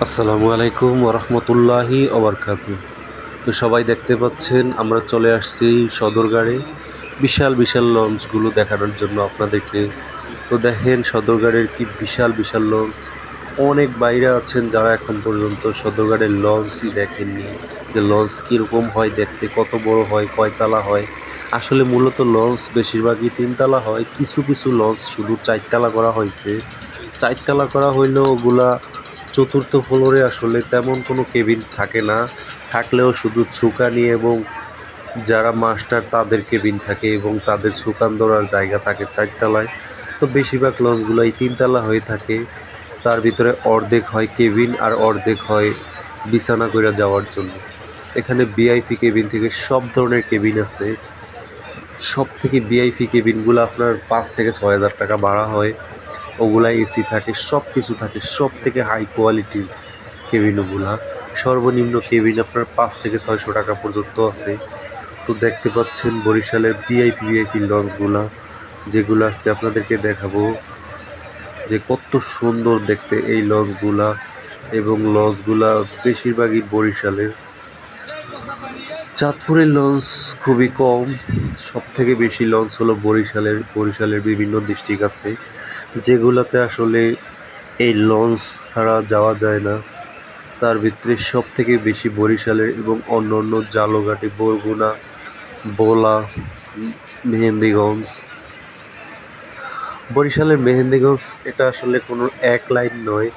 আসসালামু আলাইকুম ওরহমতুল্লাহি ওবরকাতু। তো সবাই দেখতে পাচ্ছেন আমরা চলে আসছি সদরঘাটে বিশাল বিশাল লঞ্চগুলো দেখানোর জন্য আপনাদেরকে। তো দেখেন সদরঘাটের কি বিশাল বিশাল লঞ্চ। অনেক বাইরে আছেন যারা এখন পর্যন্ত সদরঘাটের লঞ্চই দেখেননি, যে লঞ্চ কীরকম হয় দেখতে, কত বড় হয়, কয়তলা হয়। আসলে মূলত লঞ্চ বেশিরভাগই তিনতলা হয়, কিছু কিছু লঞ্চ শুধু চারতলা করা হয়েছে। চারতলা করা হইলেও ওগুলা চতুর্থ ফ্লোরে আসলে তেমন কোনো কেবিন থাকে না, থাকলেও শুধু ছুকানি এবং যারা মাস্টার তাদের কেবিন থাকে এবং তাদের সুকান ধরার জায়গা থাকে চারতলায়। তো বেশিরভাগ লঞ্চগুলোই তিনতলা হয়ে থাকে, তার ভিতরে অর্ধেক হয় কেবিন আর অর্ধেক হয় বিছানা করে যাওয়ার জন্য। এখানে ভিআইপি কেবিন থেকে সব ধরনের কেবিন আছে। সব থেকে ভিআইপি কেবিনগুলো আপনার 5 থেকে 6 হাজার টাকা ভাড়া হয়। ওগুলা এসি থাকে, সব কিছু থাকে, সব থেকে হাই কোয়ালিটির কেবিন ওগুলা। সর্বনিম্ন কেবিন আপনার 5 থেকে 600 টাকা পর্যন্ত আছে। তো দেখতে পাচ্ছেন বরিশালের ভিআইপি লঞ্চগুলা, যেগুলো আজকে আপনাদেরকে দেখাবো যে কত সুন্দর দেখতে এই লঞ্চগুলা। এবং লঞ্চগুলা বেশিরভাগই বরিশালের। চাঁদপুরের লঞ্চ খুবই কম, সব থেকে বেশি লঞ্চ হলো বরিশালের বিভিন্ন ডিস্ট্রিক্ট আছে যেগুলোতে আসলে এই লঞ্চ ছাড়া যাওয়া যায় না। তার ভিতরে সব থেকে বেশি বরিশালের এবং অন্য অন্য জালঘাটি, বরগুনা, ভোলা, মেহেন্দিগঞ্জ। বরিশালের মেহেন্দিগঞ্জ এটা আসলে কোনো এক লাইন নয়,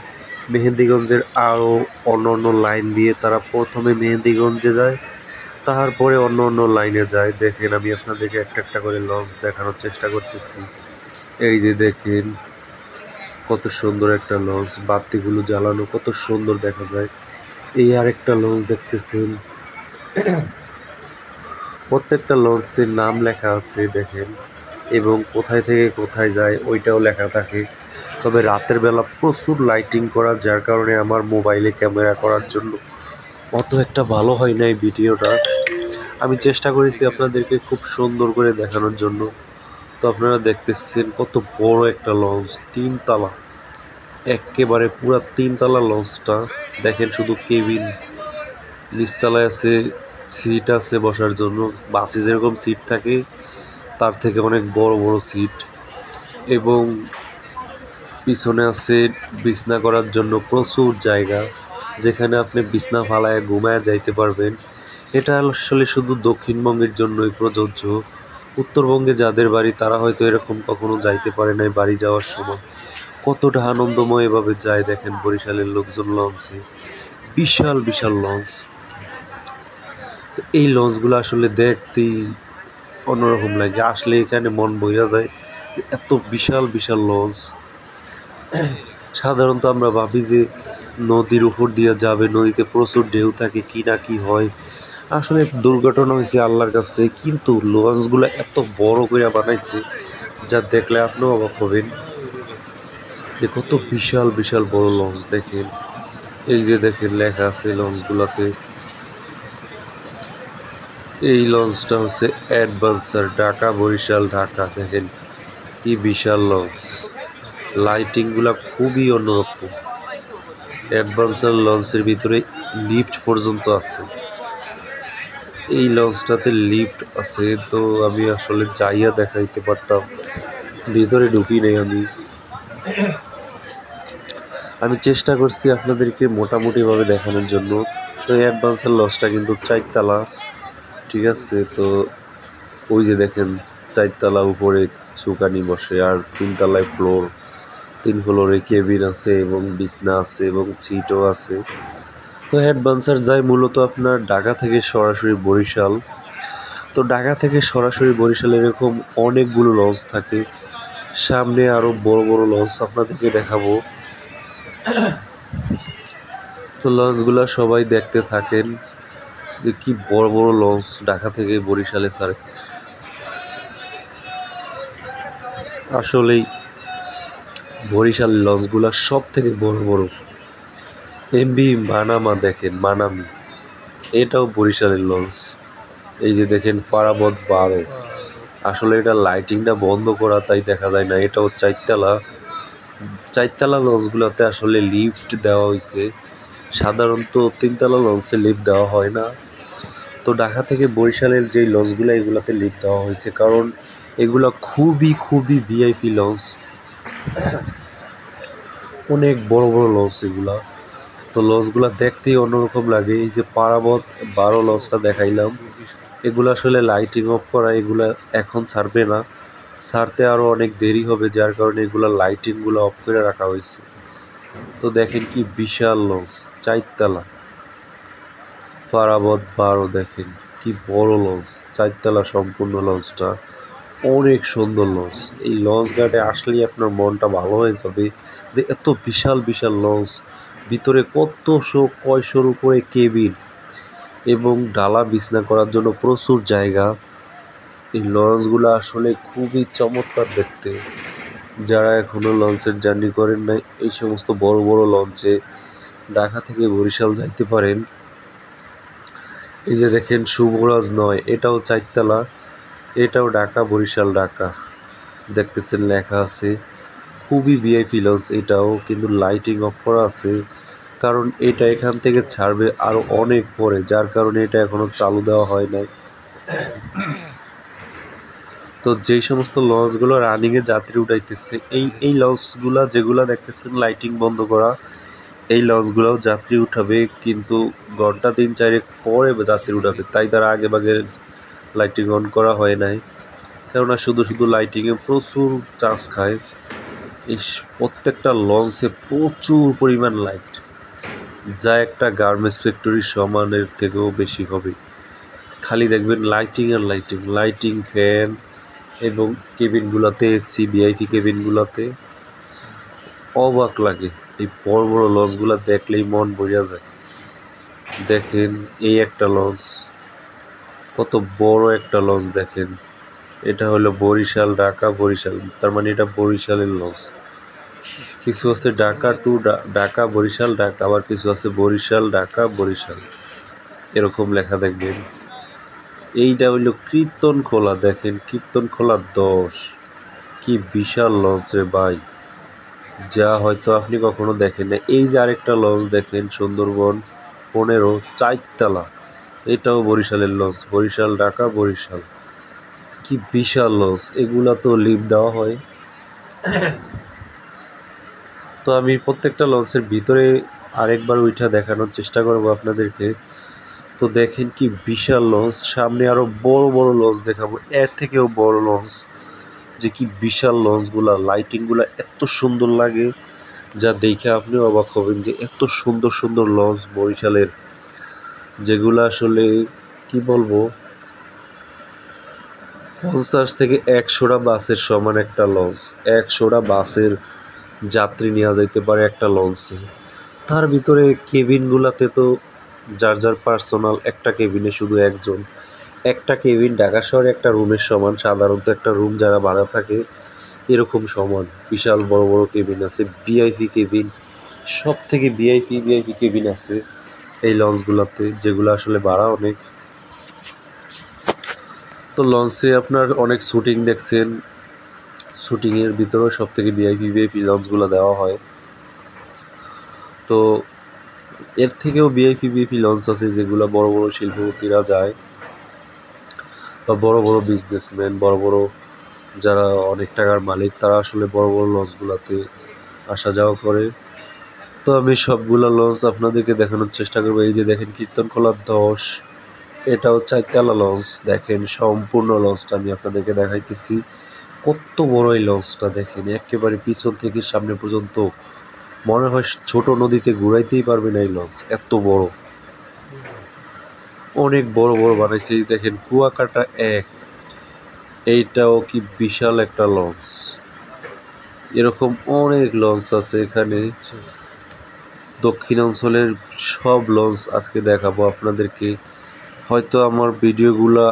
মেহেন্দিগঞ্জের আরও অন্য অন্য লাইন দিয়ে তারা প্রথমে মেহেন্দিগঞ্জে যায়, তারপরে অন্য অন্য লাইনে যায়। দেখেন আমি আপনাদেরকে একটা একটা করে লঞ্চ দেখানোর চেষ্টা করতেছি। এই যে দেখেন কত সুন্দর একটা লঞ্চ, বাতিগুলো জ্বালানো কত সুন্দর দেখা যায়। এই আরেকটা লঞ্চ দেখতেছেন, প্রত্যেকটা লঞ্চের নাম লেখা আছে দেখেন, এবং কোথায় থেকে কোথায় যায় ওইটাও লেখা থাকে। তবে রাতের বেলা প্রচুর লাইটিং করা, যার কারণে আমার মোবাইলে ক্যামেরা করার জন্য অত একটা ভালো হয় না এই ভিডিওটা। আমি চেষ্টা করেছি আপনাদেরকে খুব সুন্দর করে দেখানোর জন্য। তো আপনারা দেখতেছেন কত বড় একটা লঞ্চ, তিনতলা, একেবারে পুরা তিনতলা লঞ্চটা। দেখেন শুধু কেবিন, নিচতলায় আছে সিট আছে বসার জন্য, বাসে যেরকম সিট থাকে তার থেকে অনেক বড় বড় সিট, এবং পিছনে আছে বিছনা করার জন্য প্রচুর জায়গা, যেখানে আপনি বিছনা ফালায় ঘুমায় যাইতে পারবেন। এটা আসলে শুধু দক্ষিণবঙ্গের জন্যই প্রযোজ্য। উত্তরবঙ্গে যাদের বাড়ি তারা হয়তো এরকম কখনো যাইতে পারে নাই। বাড়ি যাওয়ার সময় কতটা আনন্দময় এভাবে যায় দেখেন বরিশালের লোকজন লঞ্চে, বিশাল বিশাল লঞ্চ। তো এই লঞ্চগুলো আসলে দেখতেই অন্যরকম লাগে, আসলে এখানে মন বইয়া যায়, এত বিশাল বিশাল লঞ্চ। সাধারণত আমরা ভাবি যে নদীর উপর দিয়ে যাবে, নদীতে প্রচুর ঢেউ থাকে, কি না কি হয়। আসলে দুর্ঘটনা হয়েছে আল্লাহর কাছে, কিন্তু লঞ্চগুলো এত বড় করে বানাইছে যা দেখলে আপনিও অবাক হবেন যে কত বিশাল বিশাল বড় লঞ্চ। দেখেন এই যে দেখেন লেখা আছে লঞ্চগুলোতে। এই লঞ্চটা হচ্ছে অ্যাডভেঞ্চার ঢাকা বরিশাল ঢাকা। দেখেন কি বিশাল লঞ্চ, লাইটিংগুলা খুবই অন্যরকম। অ্যাডভেঞ্চার লঞ্চের ভিতরে লিফট পর্যন্ত আছে। এই লঞ্চটাতে লিফট আছে, তো আমি আসলে যাইয়া দেখাইতে পারতাম, ভিতরে ঢুকি নেই আমি চেষ্টা করছি আপনাদেরকে মোটামুটিভাবে দেখানোর জন্য। তো এই অ্যাডভেঞ্চার লঞ্চটা কিন্তু চারতলা, ঠিক আছে। তো ওই যে দেখেন চারতলা উপরে সুকানি বসে, আর তিনতলায় ফ্লোর, 3 ফ্লোরে কেবিন আছে এবং বিছনা আছে এবং সিটও আছে। তো অ্যাডভেঞ্চার যায় মূলত আপনার ঢাকা থেকে সরাসরি বরিশাল। তো ঢাকা থেকে সরাসরি বরিশাল এরকম অনেকগুলো লঞ্চ থাকে, সামনে আরও বড় বড় লঞ্চ আপনাদেরকে দেখাবো। তো লঞ্চগুলো সবাই দেখতে থাকেন যে কি বড় বড় লঞ্চ ঢাকা থেকে বরিশালে ছাড়ে। আসলেই বরিশাল লঞ্চগুলো সব থেকে বড় বড়। এমবি মানামা, দেখেন মানামি, এটাও বরিশালের লঞ্চ। এই যে দেখেন ফারাবত 12, আসলে এটা লাইটিংটা বন্ধ করা তাই দেখা যায় না। এটাও চারতলা। চারতলা লঞ্চগুলোতে আসলে লিফট দেওয়া হয়েছে, সাধারণত 3তলা লঞ্চে লিফট দেওয়া হয় না। তো ঢাকা থেকে বরিশালের যেই লঞ্চগুলো এগুলাতে লিফট দেওয়া হয়েছে, কারণ এগুলা খুবই ভিআইপি লঞ্চ, অনেক বড় বড় লঞ্চ এগুলা। তো লঞ্চগুলা দেখতেই অন্যরকম লাগে। এই যে পারাবত 12 লঞ্চটা দেখাইলাম, এগুলো আসলে লাইটিং অফ করা, এগুলা এখন ছাড়বে না, ছাড়তে আরও অনেক দেরি হবে, যার কারণে এগুলা লাইটিংগুলো অফ করে রাখা হয়েছে। তো দেখেন কি বিশাল লঞ্চ, 4তলা পারাবত 12, দেখেন কি বড় লঞ্চ, 4তলা সম্পূর্ণ লঞ্চটা, অনেক সুন্দর লঞ্চ। এই লঞ্চ ঘাটে আসলেই আপনার মনটা ভালো হয়ে যাবে, যে এত বিশাল বিশাল লঞ্চ, ভিতরে কয়শোর উপরে কেবিন এবং ডালা বিছনা করার জন্য প্রচুর জায়গা। এই লঞ্চগুলো আসলে খুবই চমৎকার দেখতে। যারা এখনও লঞ্চের জার্নি করেন নাই, এই সমস্ত বড় বড় লঞ্চে ঢাকা থেকে বরিশাল যাইতে পারেন। এই যে দেখেন শুভরাজ 9, এটাও 4তলা, এটাও ঢাকা বরিশাল ঢাকা, দেখতেছেন লেখা আছে। খুবই ভিআইপি লঞ্চ, এটাও কিন্তু লাইটিং অফ করা আছে, কারণ এটা এখান থেকে ছাড়বে আরও অনেক পরে, যার কারণে এটা এখনও চালু দেওয়া হয় নাই। তো যেই সমস্ত লঞ্চগুলো রানিংয়ে যাত্রী উঠাইতেছে, এই লঞ্চগুলা যেগুলা দেখতেছেন লাইটিং বন্ধ করা, এই লঞ্চগুলোও যাত্রী উঠাবে, কিন্তু ঘন্টা 3-4 পরে যাত্রী উঠাবে, তাই তারা আগে ভাগে লাইটিং অন করা হয় নাই। কেননা শুধু লাইটিংয়ে প্রচুর চার্জ খায়। এই প্রত্যেকটা লঞ্চে প্রচুর পরিমাণ লাইট, যা একটা গার্মেন্টস ফ্যাক্টরির সমানের থেকেও বেশি হবে। খালি দেখবেন লাইটিং আর লাইটিং, ফ্যান এবং কেবিনগুলোতে এসি, ভিআইপি কেবিনগুলোতে অবাক লাগে। এই বড় বড় লঞ্চগুলো দেখলেই মন ভরিয়া যায়। দেখেন এই একটা লঞ্চ, কত বড় একটা লঞ্চ দেখেন। এটা হলো বরিশাল ঢাকা বরিশাল, তার মানে এটা বরিশালের লঞ্চ। কিছু আছে ঢাকা টু ঢাকা বরিশাল ঢাকা, আবার কিছু আছে বরিশাল ঢাকা বরিশাল, এরকম লেখা দেখবেন। এইটা হইলো কীর্তনখোলা, দেখেন কীর্তনখোলা 10, কি বিশাল লঞ্চ রে ভাই, যা হয়তো আপনি কখনো দেখেন না। এই যে আরেকটা লঞ্চ দেখেন সুন্দরবন 15, 4তলা, এটাও বরিশালের লঞ্চ, বরিশাল ঢাকা বরিশাল, কি বিশাল লঞ্চ। এগুলা তো লিফট দেওয়া হয়। তো আমি প্রত্যেকটা লঞ্চের ভিতরে আরেকবার উঠা দেখানোর চেষ্টা করব আপনাদেরকে। তো দেখেন কি বিশাল লঞ্চ, সামনে আরও বড় বড় লঞ্চ দেখাবো, এর থেকেও বড় লঞ্চ, যে কি বিশাল লঞ্চগুলা, লাইটিংগুলা এত সুন্দর লাগে, যা দেখে আপনিও অবাক হবেন যে এত সুন্দর সুন্দর লঞ্চ বরিশালের, যেগুলো আসলে কি বলবো, 50 থেকে 100টা বাসের সমান একটা লঞ্চ। 100টা বাসের যাত্রী নেওয়া যাইতে পারে একটা লঞ্চে। তার ভিতরে কেবিনগুলাতে তো যার পার্সোনাল, একটা কেবিনে শুধু একজন, একটা কেবিন ঢাকা শহরে একটা রুমের সমান, সাধারণত একটা রুম যারা ভাড়া থাকে এরকম সমান। বিশাল বড় বড় কেবিন আছে, ভিআইপি কেবিন, সব থেকে ভিআইপি কেবিন আছে এই লঞ্চগুলোতে, যেগুলো আসলে ভাড়া অনেক। তো লঞ্চে আপনার অনেক শুটিং দেখছেন, শুটিংয়ের ভিতরেও সব থেকে ভিআইপি লঞ্চগুলো দেওয়া হয়। তো এর থেকেও ভিআইপি লঞ্চ আছে, যেগুলো বড় বড় শিল্পপতিরা যায়, বা বড় বড় বিজনেসম্যান, বড় বড় যারা অনেক টাকার মালিক, তারা আসলে বড় বড় লঞ্চগুলোতে আসা যাওয়া করে। তো আমি সবগুলো লঞ্চ আপনাদেরকে দেখানোর চেষ্টা করবো। এই যে দেখেন কীর্তনখোলা 10, এটাও 4তলা লঞ্চ, দেখেন সম্পূর্ণ লঞ্চটা আমি আপনাদেরকে দেখাইতেছি। কত বড় এই লঞ্চটা দেখেন, একেবারে পিছন থেকে সামনে পর্যন্ত মনে হয় ছোট নদীতে ঘুরাইতেই পারবে না এই লঞ্চ, এত বড়, অনেক বড় বড় বানাইছে। এই দেখেন কুয়াকাটা 1, এইটাও কি বিশাল একটা লঞ্চ। এরকম অনেক লঞ্চ আছে এখানে। দক্ষিণাঞ্চলের সব লঞ্চ আজকে দেখাবো আপনাদেরকে। হয়তো আমার ভিডিওগুলা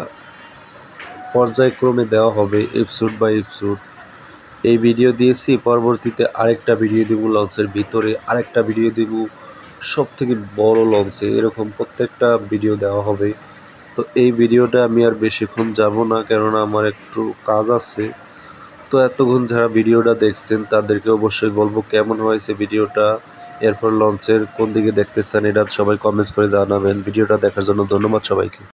পর্যায়ক্রমে দেওয়া হবে, এপিসোড বাই এপিসোড। এই ভিডিও দিয়েছি, পরবর্তীতে আরেকটা ভিডিও দেবো লঞ্চের ভিতরে, আরেকটা ভিডিও দেব সব থেকে বড় লঞ্চে, এরকম প্রত্যেকটা ভিডিও দেওয়া হবে। তো এই ভিডিওটা আমি আর বেশিক্ষণ যাব না, কেননা আমার একটু কাজ আছে। তো এতক্ষণ যারা ভিডিওটা দেখছেন তাদেরকে অবশ্যই বলবো কেমন হয়েছে ভিডিওটা, এরপর লঞ্চের কোন দিকে দেখতে চান এটা সবাই কমেন্টস করে জানাবেন। ভিডিওটা দেখার জন্য ধন্যবাদ সবাইকে।